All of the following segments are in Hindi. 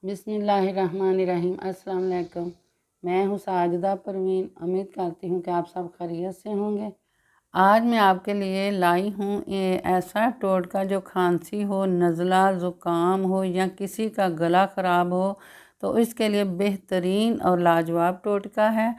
बिस्मिल्लाहिर्रहमानिर्रहीम। अस्सलाम वालेकुम। मैं हूँ साजिदा परवीन। उम्मीद करती हूँ कि आप सब खैरियत से होंगे। आज मैं आपके लिए लाई हूँ ये ऐसा टोटका जो खांसी हो, नज़ला, ज़ुकाम हो या किसी का गला ख़राब हो तो इसके लिए बेहतरीन और लाजवाब टोटका है।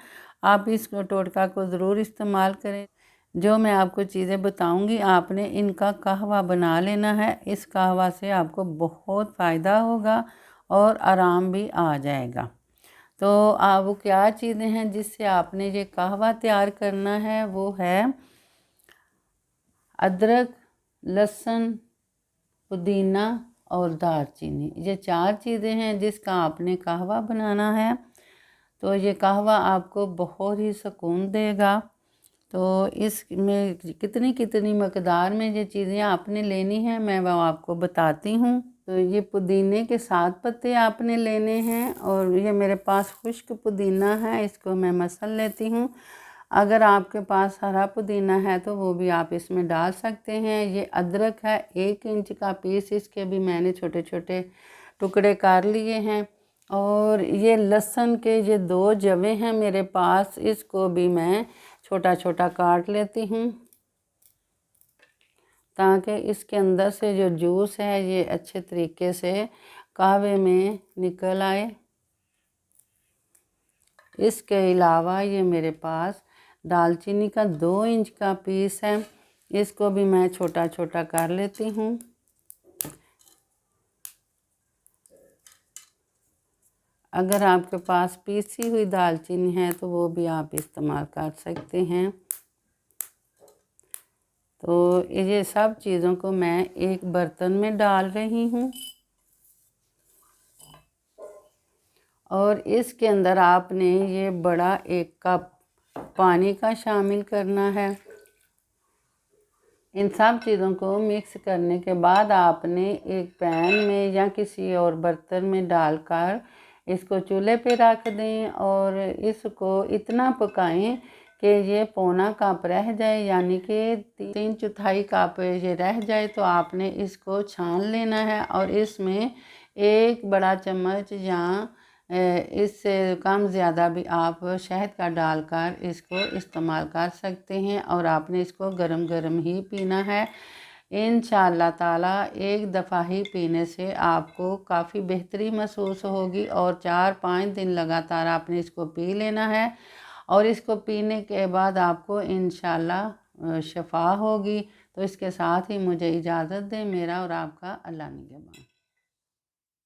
आप इस टोटका को ज़रूर इस्तेमाल करें। जो मैं आपको चीज़ें बताऊंगी आपने इनका कहवा बना लेना है। इस कहवा से आपको बहुत फ़ायदा होगा और आराम भी आ जाएगा। तो वो क्या चीज़ें हैं जिससे आपने ये कहवा तैयार करना है, वो है अदरक, लहसुन, पुदीना और दालचीनी। ये 4 चीज़ें हैं जिसका आपने कहवा बनाना है। तो ये कहवा आपको बहुत ही सुकून देगा। तो इसमें कितनी कितनी मकदार में ये चीज़ें आपने लेनी हैं मैं वो आपको बताती हूँ। तो ये पुदीने के 7 पत्ते आपने लेने हैं और ये मेरे पास खुश्क पुदीना है, इसको मैं मसल लेती हूँ। अगर आपके पास हरा पुदीना है तो वो भी आप इसमें डाल सकते हैं। ये अदरक है 1 इंच का पीस, इसके भी मैंने छोटे छोटे टुकड़े कर लिए हैं। और ये लहसुन के ये 2 जवे हैं मेरे पास, इसको भी मैं छोटा छोटा काट लेती हूँ ताकि इसके अंदर से जो जूस है ये अच्छे तरीके से कहवे में निकल आए। इसके अलावा ये मेरे पास दालचीनी का 2 इंच का पीस है, इसको भी मैं छोटा छोटा कर लेती हूँ। अगर आपके पास पीसी हुई दालचीनी है तो वो भी आप इस्तेमाल कर सकते हैं। तो ये सब चीज़ों को मैं एक बर्तन में डाल रही हूँ और इसके अंदर आपने ये बड़ा 1 कप पानी का शामिल करना है। इन सब चीज़ों को मिक्स करने के बाद आपने एक पैन में या किसी और बर्तन में डालकर इसको चूल्हे पे रख दें और इसको इतना पकाएं कि ये पौना कप रह जाए, यानी कि 3/4 कप ये रह जाए तो आपने इसको छान लेना है और इसमें 1 बड़ा चम्मच या इससे कम ज़्यादा भी आप शहद का डालकर इसको इस्तेमाल कर सकते हैं और आपने इसको गरम गरम ही पीना है। इंशाअल्लाह ताला एक दफ़ा ही पीने से आपको काफ़ी बेहतरी महसूस होगी और 4-5 दिन लगातार आपने इसको पी लेना है और इसको पीने के बाद आपको इंशाअल्लाह शफा होगी। तो इसके साथ ही मुझे इजाज़त दें। मेरा और आपका अल्लाह निगहबान।